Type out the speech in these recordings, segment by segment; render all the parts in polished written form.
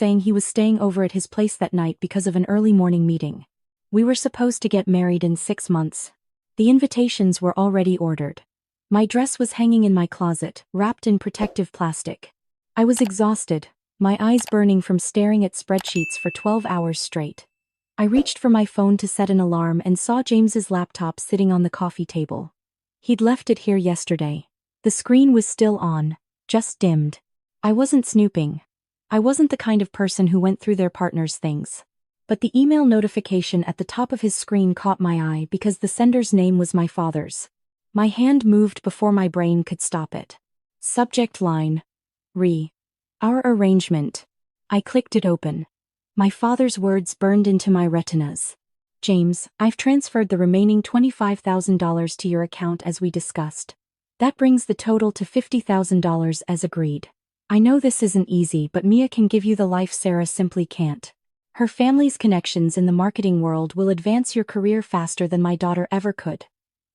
saying he was staying over at his place that night because of an early morning meeting. We were supposed to get married in 6 months. The invitations were already ordered. My dress was hanging in my closet, wrapped in protective plastic. I was exhausted, my eyes burning from staring at spreadsheets for 12 hours straight. I reached for my phone to set an alarm and saw James's laptop sitting on the coffee table. He'd left it here yesterday. The screen was still on, just dimmed. I wasn't snooping. I wasn't the kind of person who went through their partner's things. But the email notification at the top of his screen caught my eye because the sender's name was my father's. My hand moved before my brain could stop it. Subject line. Our arrangement. I clicked it open. My father's words burned into my retinas. James, I've transferred the remaining $25,000 to your account as we discussed. That brings the total to $50,000 as agreed. I know this isn't easy, but Mia can give you the life Sarah simply can't. Her family's connections in the marketing world will advance your career faster than my daughter ever could.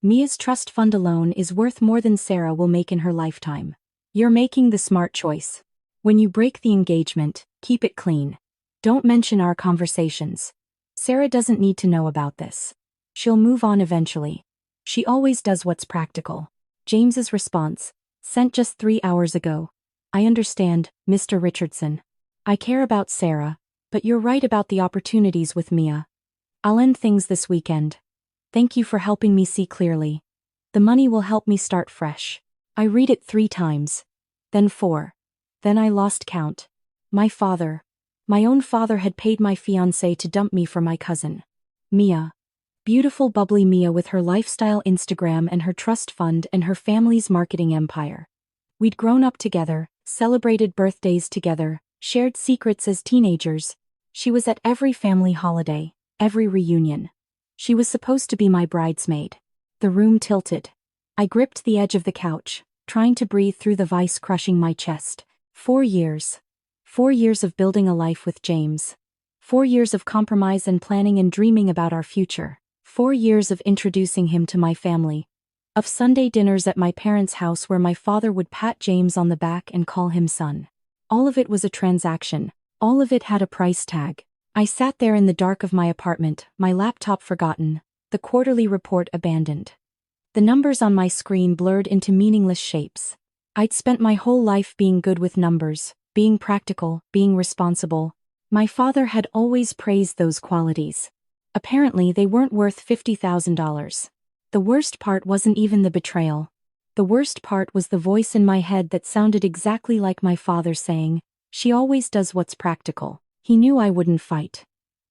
Mia's trust fund alone is worth more than Sarah will make in her lifetime. You're making the smart choice. When you break the engagement, keep it clean. Don't mention our conversations. Sarah doesn't need to know about this. She'll move on eventually. She always does what's practical. James's response, sent just 3 hours ago. I understand, Mr. Richardson. I care about Sarah, but you're right about the opportunities with Mia. I'll end things this weekend. Thank you for helping me see clearly. The money will help me start fresh. I read it 3 times. Then 4. Then I lost count. My own father had paid my fiancé to dump me for my cousin. Mia. Beautiful bubbly Mia with her lifestyle Instagram and her trust fund and her family's marketing empire. We'd grown up together, celebrated birthdays together, shared secrets as teenagers. She was at every family holiday, every reunion. She was supposed to be my bridesmaid. The room tilted. I gripped the edge of the couch, trying to breathe through the vice crushing my chest. 4 years. 4 years of building a life with James. 4 years of compromise and planning and dreaming about our future. 4 years of introducing him to my family. Of Sunday dinners at my parents' house where my father would pat James on the back and call him son. All of it was a transaction. All of it had a price tag. I sat there in the dark of my apartment, my laptop forgotten, the quarterly report abandoned. The numbers on my screen blurred into meaningless shapes. I'd spent my whole life being good with numbers, being practical, being responsible. My father had always praised those qualities. Apparently they weren't worth $50,000. The worst part wasn't even the betrayal. The worst part was the voice in my head that sounded exactly like my father saying, "She always does what's practical." He knew I wouldn't fight.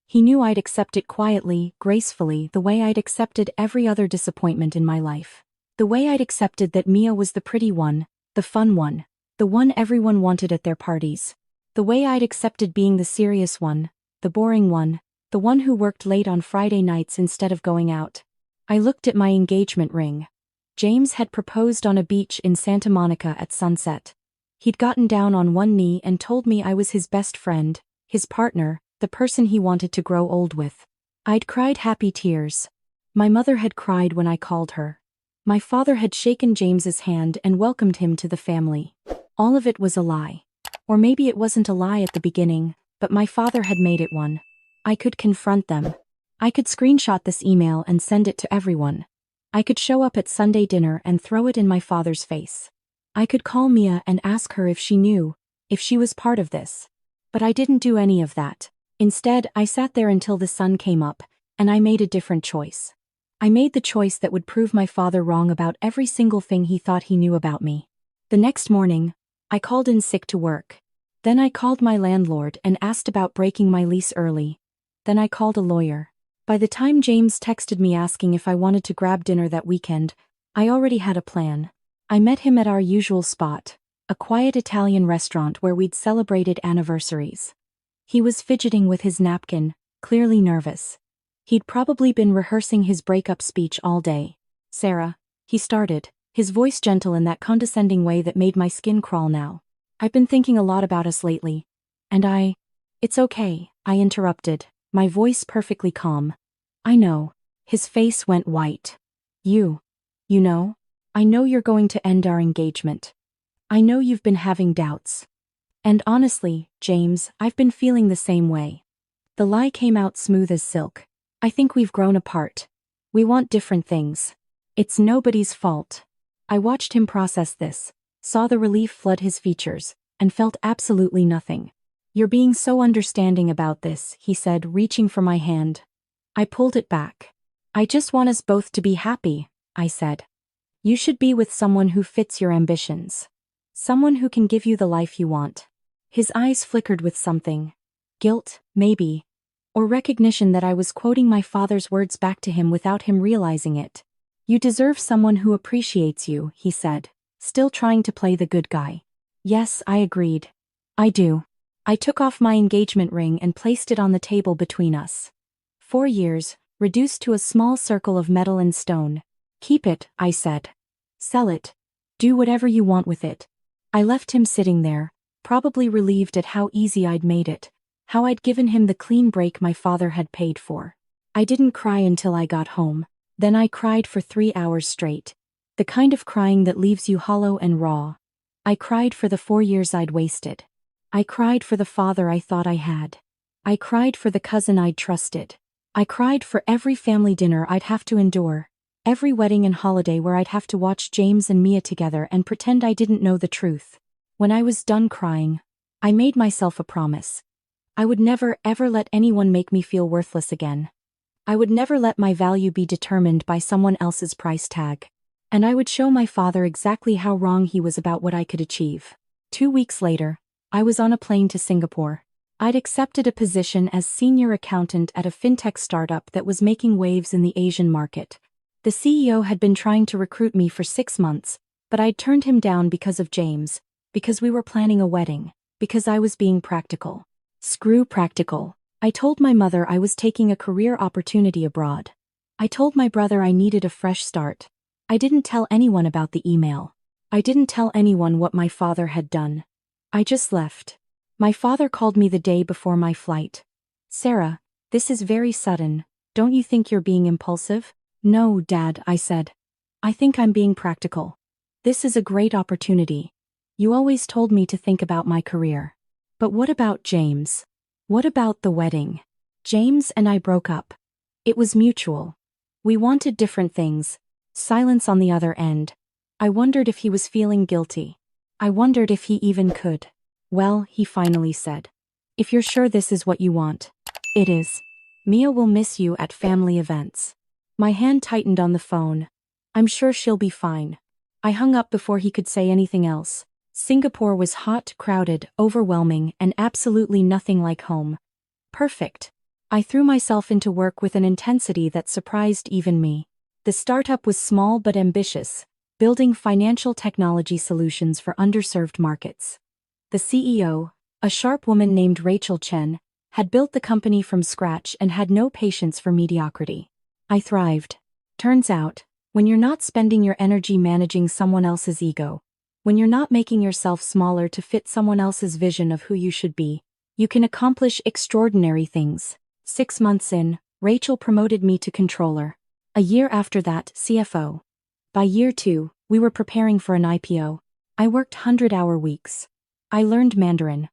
He knew I'd accept it quietly, gracefully, the way I'd accepted every other disappointment in my life. The way I'd accepted that Mia was the pretty one, the fun one, the one everyone wanted at their parties. The way I'd accepted being the serious one, the boring one, the one who worked late on Friday nights instead of going out. I looked at my engagement ring. James had proposed on a beach in Santa Monica at sunset. He'd gotten down on one knee and told me I was his best friend, his partner, the person he wanted to grow old with. I'd cried happy tears. My mother had cried when I called her. My father had shaken James's hand and welcomed him to the family. All of it was a lie. Or maybe it wasn't a lie at the beginning, but my father had made it one. I could confront them. I could screenshot this email and send it to everyone. I could show up at Sunday dinner and throw it in my father's face. I could call Mia and ask her if she knew, if she was part of this. But I didn't do any of that. Instead, I sat there until the sun came up, and I made a different choice. I made the choice that would prove my father wrong about every single thing he thought he knew about me. The next morning, I called in sick to work. Then I called my landlord and asked about breaking my lease early. Then I called a lawyer. By the time James texted me asking if I wanted to grab dinner that weekend, I already had a plan. I met him at our usual spot, a quiet Italian restaurant where we'd celebrated anniversaries. He was fidgeting with his napkin, clearly nervous. He'd probably been rehearsing his breakup speech all day. "Sarah," he started, his voice gentle in that condescending way that made my skin crawl now. "I've been thinking a lot about us lately. And It's okay," I interrupted, my voice perfectly calm. "I know." His face went white. You know? I know you're going to end our engagement. I know you've been having doubts. And honestly, James, I've been feeling the same way. The lie came out smooth as silk. I think we've grown apart. We want different things. It's nobody's fault. I watched him process this, saw the relief flood his features, and felt absolutely nothing. You're being so understanding about this, he said, reaching for my hand. I pulled it back. I just want us both to be happy, I said. You should be with someone who fits your ambitions. Someone who can give you the life you want. His eyes flickered with something. Guilt, maybe. Or recognition that I was quoting my father's words back to him without him realizing it. You deserve someone who appreciates you, he said, still trying to play the good guy. Yes, I agreed. I do. I took off my engagement ring and placed it on the table between us. 4 years, reduced to a small circle of metal and stone. Keep it, I said. Sell it. Do whatever you want with it. I left him sitting there, probably relieved at how easy I'd made it, how I'd given him the clean break my father had paid for. I didn't cry until I got home. Then I cried for 3 hours straight. The kind of crying that leaves you hollow and raw. I cried for the 4 years I'd wasted. I cried for the father I thought I had. I cried for the cousin I'd trusted. I cried for every family dinner I'd have to endure, every wedding and holiday where I'd have to watch James and Mia together and pretend I didn't know the truth. When I was done crying, I made myself a promise. I would never ever let anyone make me feel worthless again. I would never let my value be determined by someone else's price tag. And I would show my father exactly how wrong he was about what I could achieve. 2 weeks later, I was on a plane to Singapore. I'd accepted a position as senior accountant at a fintech startup that was making waves in the Asian market. The CEO had been trying to recruit me for 6 months, but I'd turned him down because of James, because we were planning a wedding, because I was being practical. Screw practical. I told my mother I was taking a career opportunity abroad. I told my brother I needed a fresh start. I didn't tell anyone about the email. I didn't tell anyone what my father had done. I just left. My father called me the day before my flight. Sarah, this is very sudden. Don't you think you're being impulsive? No, Dad, I said. I think I'm being practical. This is a great opportunity. You always told me to think about my career. But what about James? What about the wedding? James and I broke up. It was mutual. We wanted different things. Silence on the other end. I wondered if he was feeling guilty. I wondered if he even could. Well, he finally said. If you're sure this is what you want. It is. Mia will miss you at family events. My hand tightened on the phone. I'm sure she'll be fine. I hung up before he could say anything else. Singapore was hot, crowded, overwhelming, and absolutely nothing like home. Perfect. I threw myself into work with an intensity that surprised even me. The startup was small but ambitious, building financial technology solutions for underserved markets. The CEO, a sharp woman named Rachel Chen, had built the company from scratch and had no patience for mediocrity. I thrived. Turns out, when you're not spending your energy managing someone else's ego, when you're not making yourself smaller to fit someone else's vision of who you should be, you can accomplish extraordinary things. 6 months in, Rachel promoted me to controller. A year after that, CFO. By year 2, we were preparing for an IPO. I worked 100-hour weeks. I learned Mandarin.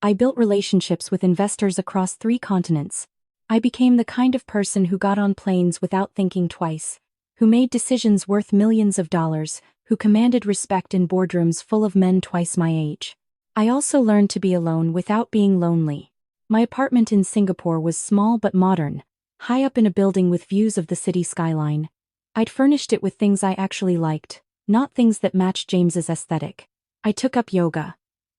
I built relationships with investors across 3 continents. I became the kind of person who got on planes without thinking twice, who made decisions worth millions of dollars, who commanded respect in boardrooms full of men twice my age. I also learned to be alone without being lonely. My apartment in Singapore was small but modern, high up in a building with views of the city skyline. I'd furnished it with things I actually liked, not things that matched James's aesthetic. I took up yoga.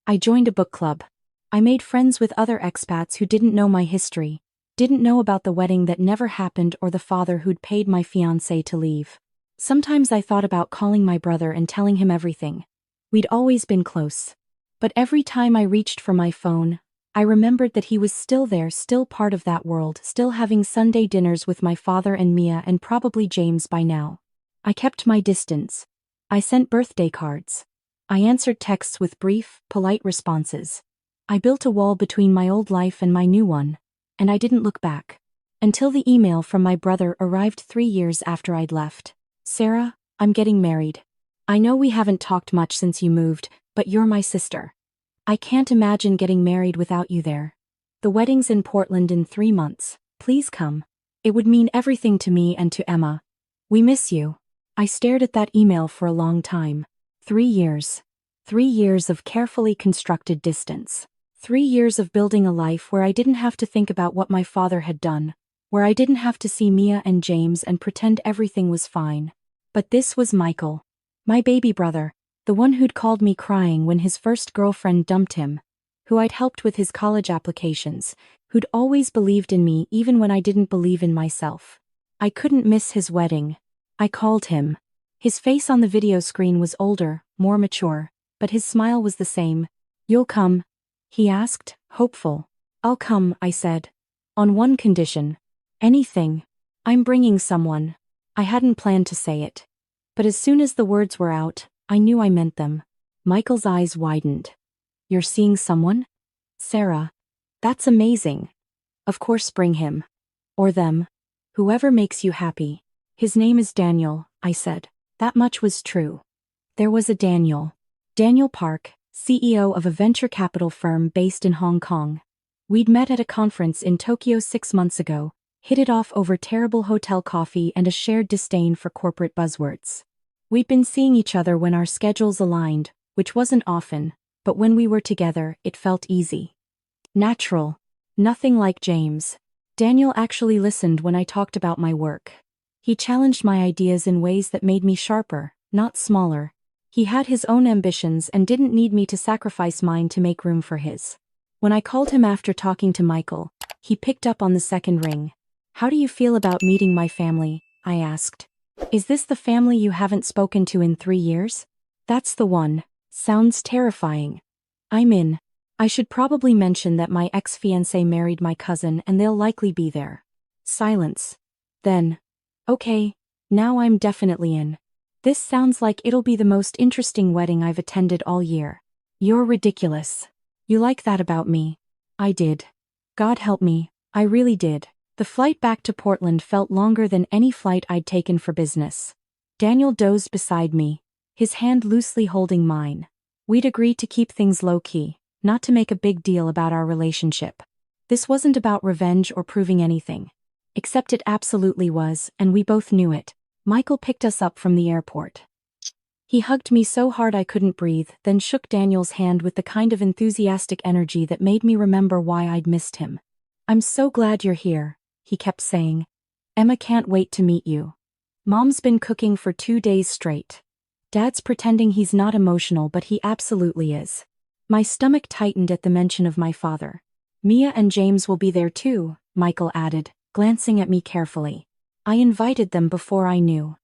I joined a book club. I made friends with other expats who didn't know my history, didn't know about the wedding that never happened or the father who'd paid my fiancé to leave. Sometimes I thought about calling my brother and telling him everything. We'd always been close. But every time I reached for my phone, I remembered that he was still there, still part of that world, still having Sunday dinners with my father and Mia and probably James by now. I kept my distance. I sent birthday cards. I answered texts with brief, polite responses. I built a wall between my old life and my new one, and I didn't look back. Until the email from my brother arrived 3 years after I'd left. Sarah, I'm getting married. I know we haven't talked much since you moved, but you're my sister. I can't imagine getting married without you there. The wedding's in Portland in 3 months. Please come. It would mean everything to me and to Emma. We miss you. I stared at that email for a long time. 3 years. 3 years of carefully constructed distance. 3 years of building a life where I didn't have to think about what my father had done, where I didn't have to see Mia and James and pretend everything was fine. But this was Michael. My baby brother, the one who'd called me crying when his first girlfriend dumped him, who I'd helped with his college applications, who'd always believed in me even when I didn't believe in myself. I couldn't miss his wedding. I called him. His face on the video screen was older, more mature, but his smile was the same. "You'll come?" he asked, hopeful. "I'll come," I said. "On one condition." "Anything. I'm bringing someone." I hadn't planned to say it. But as soon as the words were out, I knew I meant them. Michael's eyes widened. "You're seeing someone?" "Sarah. That's amazing." "Of course, bring him. Or them. Whoever makes you happy." "His name is Daniel," I said. That much was true. There was a Daniel. Daniel Park, CEO of a venture capital firm based in Hong Kong. We'd met at a conference in Tokyo 6 months ago, hit it off over terrible hotel coffee and a shared disdain for corporate buzzwords. We'd been seeing each other when our schedules aligned, which wasn't often, but when we were together, it felt easy. Natural. Nothing like James. Daniel actually listened when I talked about my work. He challenged my ideas in ways that made me sharper, not smaller. He had his own ambitions and didn't need me to sacrifice mine to make room for his. When I called him after talking to Michael, he picked up on the second ring. "How do you feel about meeting my family?" I asked. "Is this the family you haven't spoken to in 3 years?" "That's the one." "Sounds terrifying." "I'm in. I should probably mention that my ex-fiancé married my cousin and they'll likely be there." Silence. Then, "Okay, now I'm definitely in. This sounds like it'll be the most interesting wedding I've attended all year." "You're ridiculous." "You like that about me?" I did. God help me, I really did. The flight back to Portland felt longer than any flight I'd taken for business. Daniel dozed beside me, his hand loosely holding mine. We'd agreed to keep things low-key, not to make a big deal about our relationship. This wasn't about revenge or proving anything. Except it absolutely was, and we both knew it. Michael picked us up from the airport. He hugged me so hard I couldn't breathe, then shook Daniel's hand with the kind of enthusiastic energy that made me remember why I'd missed him. "I'm so glad you're here," he kept saying. "Emma can't wait to meet you. Mom's been cooking for 2 days straight. Dad's pretending he's not emotional, but he absolutely is." My stomach tightened at the mention of my father. "Mia and James will be there too," Michael added, glancing at me carefully. "I invited them before I knew."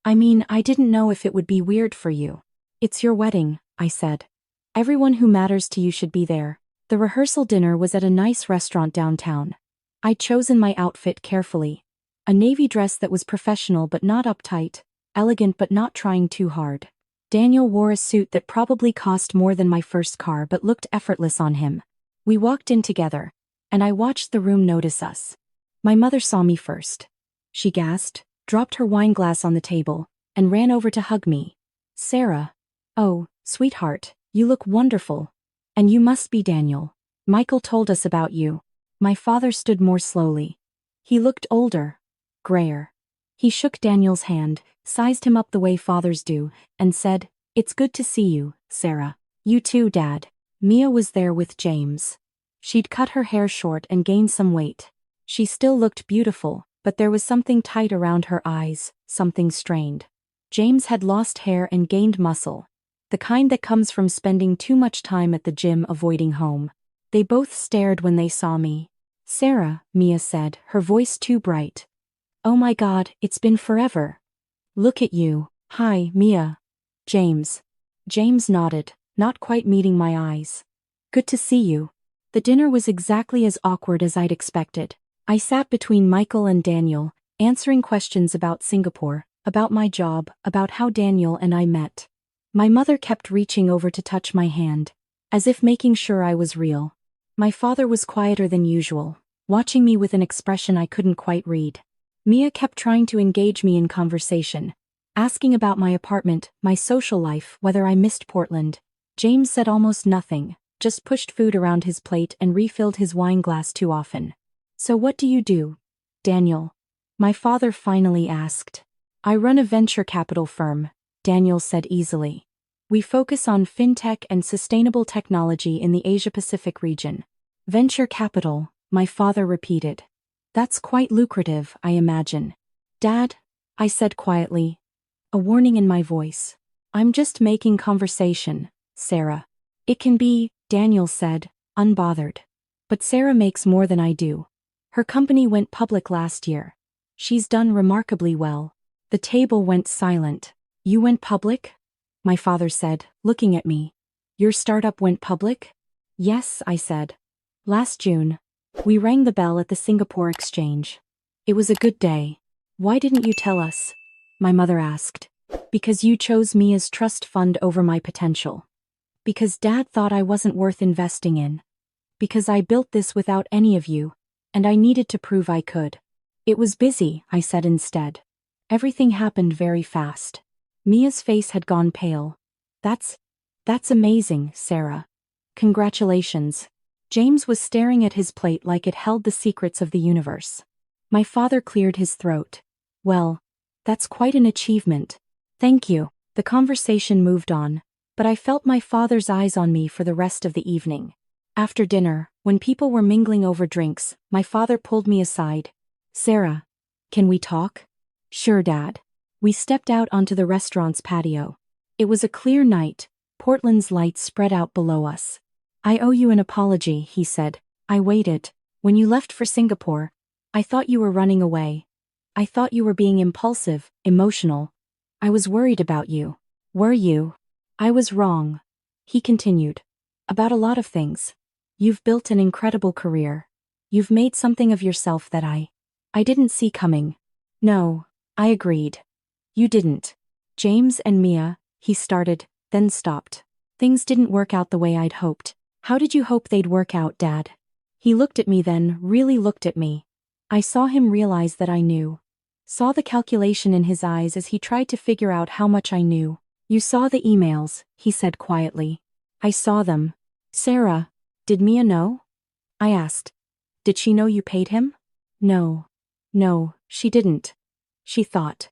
"I mean, I didn't know if it would be weird for you." "It's your wedding," I said. "Everyone who matters to you should be there." The rehearsal dinner was at a nice restaurant downtown. I'd chosen my outfit carefully. A navy dress that was professional but not uptight, elegant but not trying too hard. Daniel wore a suit that probably cost more than my first car but looked effortless on him. We walked in together, and I watched the room notice us. My mother saw me first. She gasped, dropped her wine glass on the table, and ran over to hug me. "Sarah. Oh, sweetheart, you look wonderful. And you must be Daniel. Michael told us about you." My father stood more slowly. He looked older, grayer. He shook Daniel's hand, sized him up the way fathers do, and said, "It's good to see you, Sarah." "You too, Dad." Mia was there with James. She'd cut her hair short and gained some weight. She still looked beautiful, but there was something tight around her eyes, something strained. James had lost hair and gained muscle, the kind that comes from spending too much time at the gym avoiding home. They both stared when they saw me. "Sarah," Mia said, her voice too bright. "Oh my God, it's been forever." "Look at you." "Hi, Mia." "James." James nodded, not quite meeting my eyes. "Good to see you." The dinner was exactly as awkward as I'd expected. I sat between Michael and Daniel, answering questions about Singapore, about my job, about how Daniel and I met. My mother kept reaching over to touch my hand, as if making sure I was real. My father was quieter than usual, watching me with an expression I couldn't quite read. Mia kept trying to engage me in conversation, asking about my apartment, my social life, whether I missed Portland. James said almost nothing, just pushed food around his plate and refilled his wine glass too often. "So what do you do, Daniel?" my father finally asked. "I run a venture capital firm," Daniel said easily. "We focus on fintech and sustainable technology in the Asia-Pacific region." "Venture capital," my father repeated. "That's quite lucrative, I imagine." "Dad," I said quietly, a warning in my voice. "I'm just making conversation, Sarah." "It can be," Daniel said, unbothered. "But Sarah makes more than I do. Her company went public last year. She's done remarkably well." The table went silent. "You went public?" my father said, looking at me. "Your startup went public?" "Yes," I said. "Last June. We rang the bell at the Singapore exchange. It was a good day." "Why didn't you tell us?" my mother asked. "Because you chose me as trust fund over my potential. Because Dad thought I wasn't worth investing in. Because I built this without any of you, and I needed to prove I could." "It was busy," I said instead. "Everything happened very fast." Mia's face had gone pale. That's amazing, Sarah. Congratulations." James was staring at his plate like it held the secrets of the universe. My father cleared his throat. "Well, that's quite an achievement. Thank you." The conversation moved on, but I felt my father's eyes on me for the rest of the evening. After dinner, when people were mingling over drinks, my father pulled me aside. "Sarah, can we talk?" "Sure, Dad." We stepped out onto the restaurant's patio. It was a clear night, Portland's lights spread out below us. "I owe you an apology," he said. "I waited. When you left for Singapore, I thought you were running away. I thought you were being impulsive, emotional. I was worried about you." "Were you?" "I was wrong," he continued. "About a lot of things. You've built an incredible career. You've made something of yourself that I didn't see coming." "No," I agreed. "You didn't." "James and Mia," he started, then stopped. "Things didn't work out the way I'd hoped." "How did you hope they'd work out, Dad?" He looked at me then, really looked at me. I saw him realize that I knew. Saw the calculation in his eyes as he tried to figure out how much I knew. "You saw the emails," he said quietly. "I saw them." "Sarah, did Mia know?" I asked. "Did she know you paid him?" No, she didn't. She thought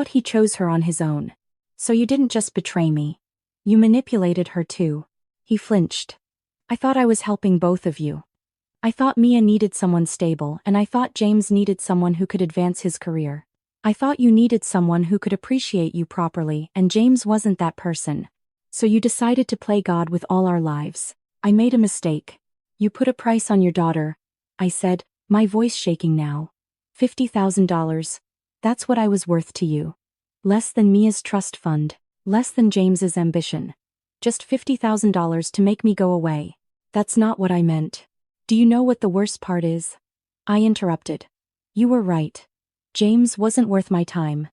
he chose her on his own. "So you didn't just betray me. You manipulated her too." He flinched. "I thought I was helping both of you. I thought Mia needed someone stable, and I thought James needed someone who could advance his career. I thought you needed someone who could appreciate you properly, and James wasn't that person. So you decided to play God with all our lives. I made a mistake. You put a price on your daughter," I said, my voice shaking now. $50,000. That's what I was worth to you. Less than Mia's trust fund, less than James's ambition. Just $50,000 to make me go away. That's not what I meant. Do you know what the worst part is?" I interrupted. "You were right. James wasn't worth my time.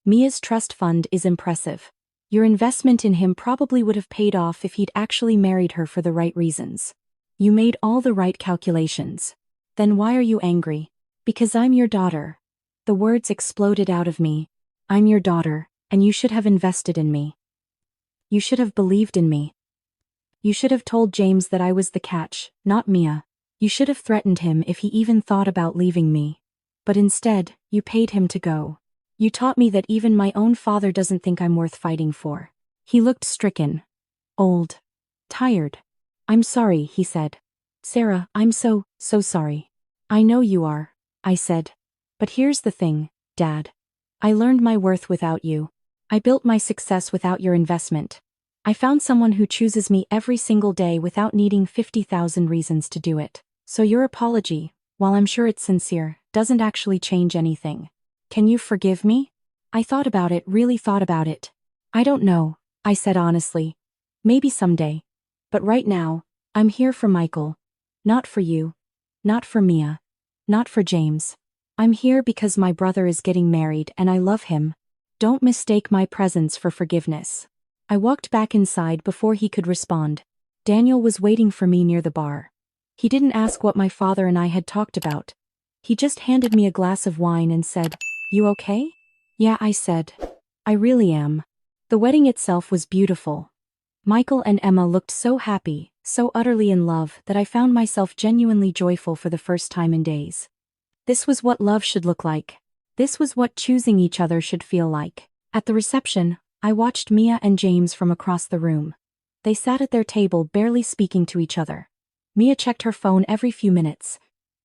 Mia's trust fund is impressive. Your investment in him probably would have paid off if he'd actually married her for the right reasons. You made all the right calculations. Then why are you angry?" "Because I'm your daughter." The words exploded out of me. "I'm your daughter, and you should have invested in me. You should have believed in me. You should have told James that I was the catch, not Mia. You should have threatened him if he even thought about leaving me. But instead, you paid him to go. You taught me that even my own father doesn't think I'm worth fighting for." He looked stricken. Old. Tired. "I'm sorry," he said. "Sarah, I'm so sorry." "I know you are," I said. "But here's the thing, Dad. I learned my worth without you. I built my success without your investment. I found someone who chooses me every single day without needing 50,000 reasons to do it. So your apology, while I'm sure it's sincere, doesn't actually change anything. Can you forgive me?" I thought about it, really thought about it. "I don't know," I said honestly. "Maybe someday. But right now, I'm here for Michael. Not for you. Not for Mia. Not for James. I'm here because my brother is getting married and I love him. Don't mistake my presence for forgiveness." I walked back inside before he could respond. Daniel was waiting for me near the bar. He didn't ask what my father and I had talked about. He just handed me a glass of wine and said, "You okay?" "Yeah," I said. "I really am." The wedding itself was beautiful. Michael and Emma looked so happy, So utterly in love that I found myself genuinely joyful for the first time in days. This was what love should look like. This was what choosing each other should feel like. At the reception, I watched Mia and James from across the room. They sat at their table barely speaking to each other. Mia checked her phone every few minutes.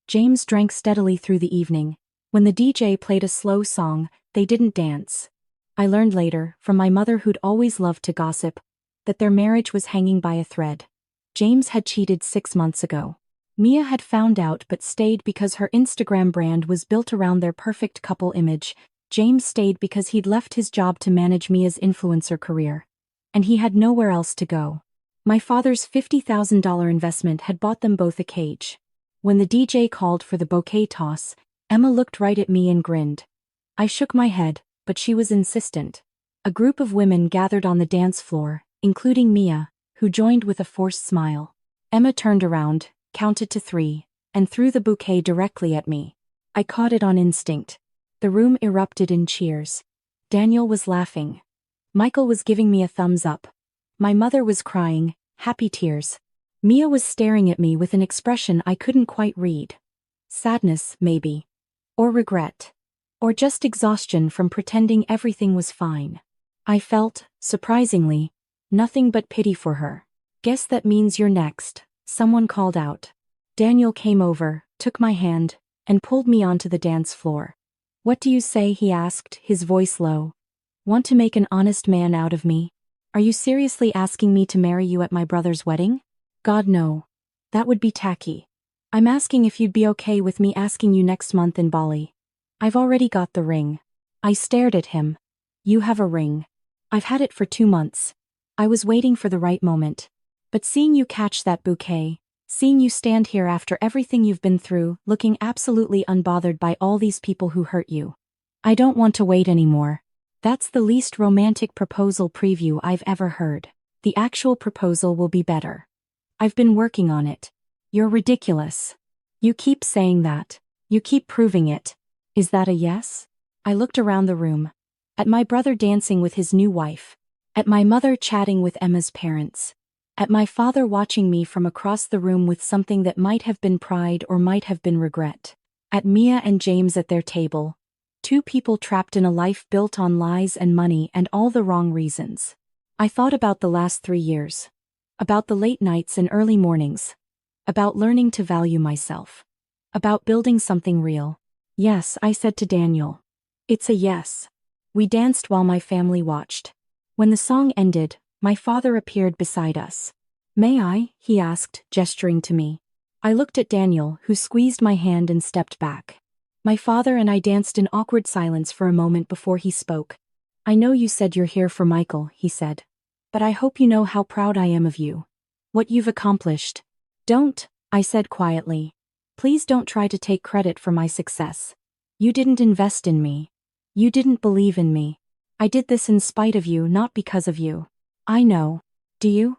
James drank steadily through the evening. When the DJ played a slow song, they didn't dance. I learned later, from my mother who'd always loved to gossip, that their marriage was hanging by a thread. James had cheated 6 months ago. Mia had found out but stayed because her Instagram brand was built around their perfect couple image. James stayed because he'd left his job to manage Mia's influencer career. And he had nowhere else to go. My father's $50,000 investment had bought them both a cage. When the DJ called for the bouquet toss, Emma looked right at me and grinned. I shook my head, but she was insistent. A group of women gathered on the dance floor, including Mia, who joined with a forced smile. Emma turned around, counted to 3, and threw the bouquet directly at me. I caught it on instinct. The room erupted in cheers. Daniel was laughing. Michael was giving me a thumbs up. My mother was crying, happy tears. Mia was staring at me with an expression I couldn't quite read. Sadness, maybe. Or regret. Or just exhaustion from pretending everything was fine. I felt, surprisingly, nothing but pity for her. Guess that means you're next, someone called out. Daniel came over, took my hand, and pulled me onto the dance floor. What do you say? He asked, his voice low. Want to make an honest man out of me? Are you seriously asking me to marry you at my brother's wedding? God, no. That would be tacky. I'm asking if you'd be okay with me asking you next month in Bali. I've already got the ring. I stared at him. You have a ring. I've had it for 2 months. I was waiting for the right moment. But seeing you catch that bouquet, seeing you stand here after everything you've been through, looking absolutely unbothered by all these people who hurt you. I don't want to wait anymore. That's the least romantic proposal preview I've ever heard. The actual proposal will be better. I've been working on it. You're ridiculous. You keep saying that. You keep proving it. Is that a yes? I looked around the room. At my brother dancing with his new wife. At my mother chatting with Emma's parents. At my father watching me from across the room with something that might have been pride or might have been regret. At Mia and James at their table. 2 people trapped in a life built on lies and money and all the wrong reasons. I thought about the last 3 years. About the late nights and early mornings. About learning to value myself. About building something real. Yes, I said to Daniel. It's a yes. We danced while my family watched. When the song ended, my father appeared beside us. May I? He asked, gesturing to me. I looked at Daniel, who squeezed my hand and stepped back. My father and I danced in awkward silence for a moment before he spoke. I know you said you're here for Michael, he said. But I hope you know how proud I am of you. What you've accomplished. Don't, I said quietly. Please don't try to take credit for my success. You didn't invest in me. You didn't believe in me. I did this in spite of you, not because of you. I know. Do you?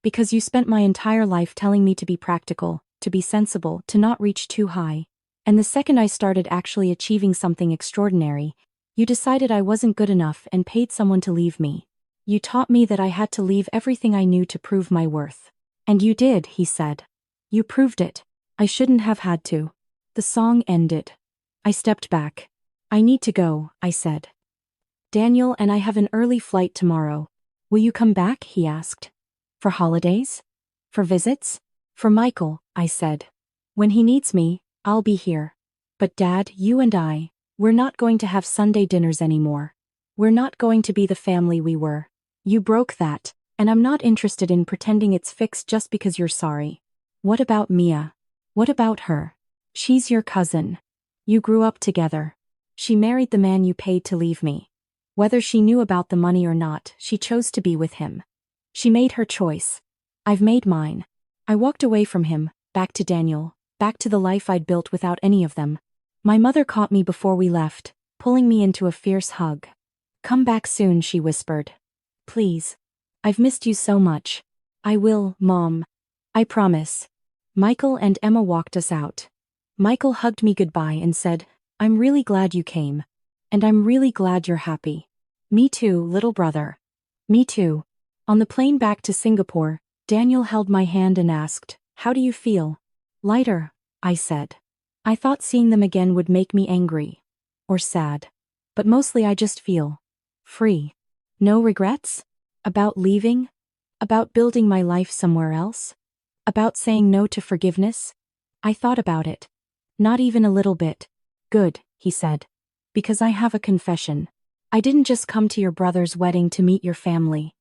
Because you spent my entire life telling me to be practical, to be sensible, to not reach too high. And the second I started actually achieving something extraordinary, you decided I wasn't good enough and paid someone to leave me. You taught me that I had to leave everything I knew to prove my worth. And you did, he said. You proved it. I shouldn't have had to. The song ended. I stepped back. I need to go, I said. Daniel and I have an early flight tomorrow. Will you come back? He asked. For holidays? For visits? For Michael, I said. When he needs me, I'll be here. But Dad, you and we're not going to have Sunday dinners anymore. We're not going to be the family we were. You broke that, and I'm not interested in pretending it's fixed just because you're sorry. What about Mia? What about her? She's your cousin. You grew up together. She married the man you paid to leave me. Whether she knew about the money or not, she chose to be with him. She made her choice. I've made mine. I walked away from him, back to Daniel, back to the life I'd built without any of them. My mother caught me before we left, pulling me into a fierce hug. Come back soon, she whispered. Please. I've missed you so much. I will, Mom. I promise. Michael and Emma walked us out. Michael hugged me goodbye and said, I'm really glad you came. And I'm really glad you're happy. Me too, little brother. Me too. On the plane back to Singapore, Daniel held my hand and asked, "How do you feel?" "Lighter," I said. I thought seeing them again would make me angry. Or sad. But mostly I just feel free. No regrets? About leaving? About building my life somewhere else? About saying no to forgiveness? I thought about it. Not even a little bit. "Good," he said. "Because I have a confession. I didn't just come to your brother's wedding to meet your family.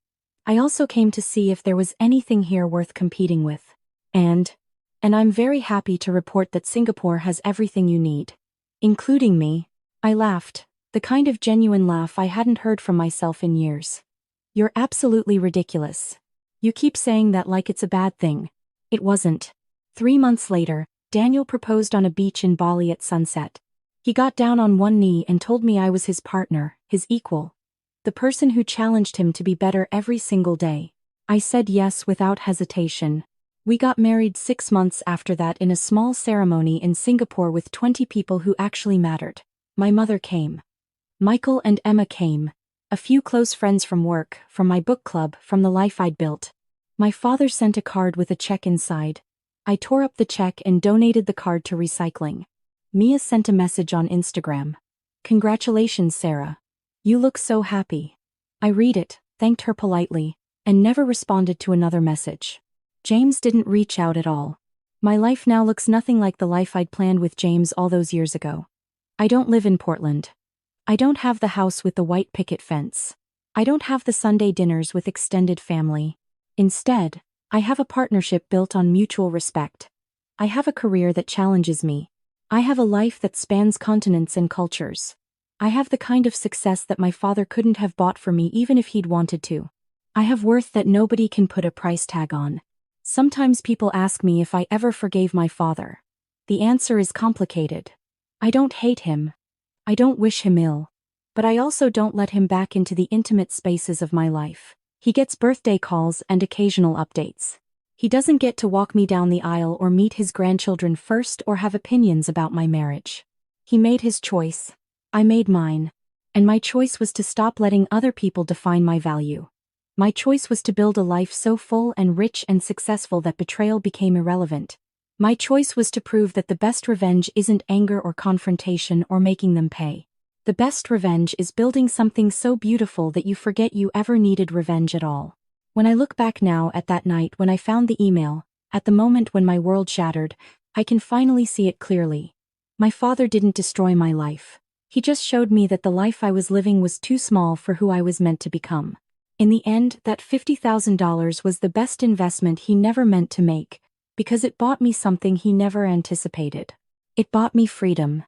I also came to see if there was anything here worth competing with. And I'm very happy to report that Singapore has everything you need. Including me." I laughed, the kind of genuine laugh I hadn't heard from myself in years. "You're absolutely ridiculous. You keep saying that like it's a bad thing." It wasn't. 3 months later, Daniel proposed on a beach in Bali at sunset. He got down on one knee and told me I was his partner, his equal. The person who challenged him to be better every single day. I said yes without hesitation. We got married 6 months after that in a small ceremony in Singapore with 20 people who actually mattered. My mother came. Michael and Emma came. A few close friends from work, from my book club, from the life I'd built. My father sent a card with a check inside. I tore up the check and donated the card to recycling. Mia sent a message on Instagram. "Congratulations, Sarah. You look so happy." I read it, thanked her politely, and never responded to another message. James didn't reach out at all. My life now looks nothing like the life I'd planned with James all those years ago. I don't live in Portland. I don't have the house with the white picket fence. I don't have the Sunday dinners with extended family. Instead, I have a partnership built on mutual respect. I have a career that challenges me. I have a life that spans continents and cultures. I have the kind of success that my father couldn't have bought for me even if he'd wanted to. I have worth that nobody can put a price tag on. Sometimes people ask me if I ever forgave my father. The answer is complicated. I don't hate him. I don't wish him ill. But I also don't let him back into the intimate spaces of my life. He gets birthday calls and occasional updates. He doesn't get to walk me down the aisle or meet his grandchildren first or have opinions about my marriage. He made his choice. I made mine. And my choice was to stop letting other people define my value. My choice was to build a life so full and rich and successful that betrayal became irrelevant. My choice was to prove that the best revenge isn't anger or confrontation or making them pay. The best revenge is building something so beautiful that you forget you ever needed revenge at all. When I look back now at that night when I found the email, at the moment when my world shattered, I can finally see it clearly. My father didn't destroy my life. He just showed me that the life I was living was too small for who I was meant to become. In the end, that $50,000 was the best investment he never meant to make, because it bought me something he never anticipated. It bought me freedom.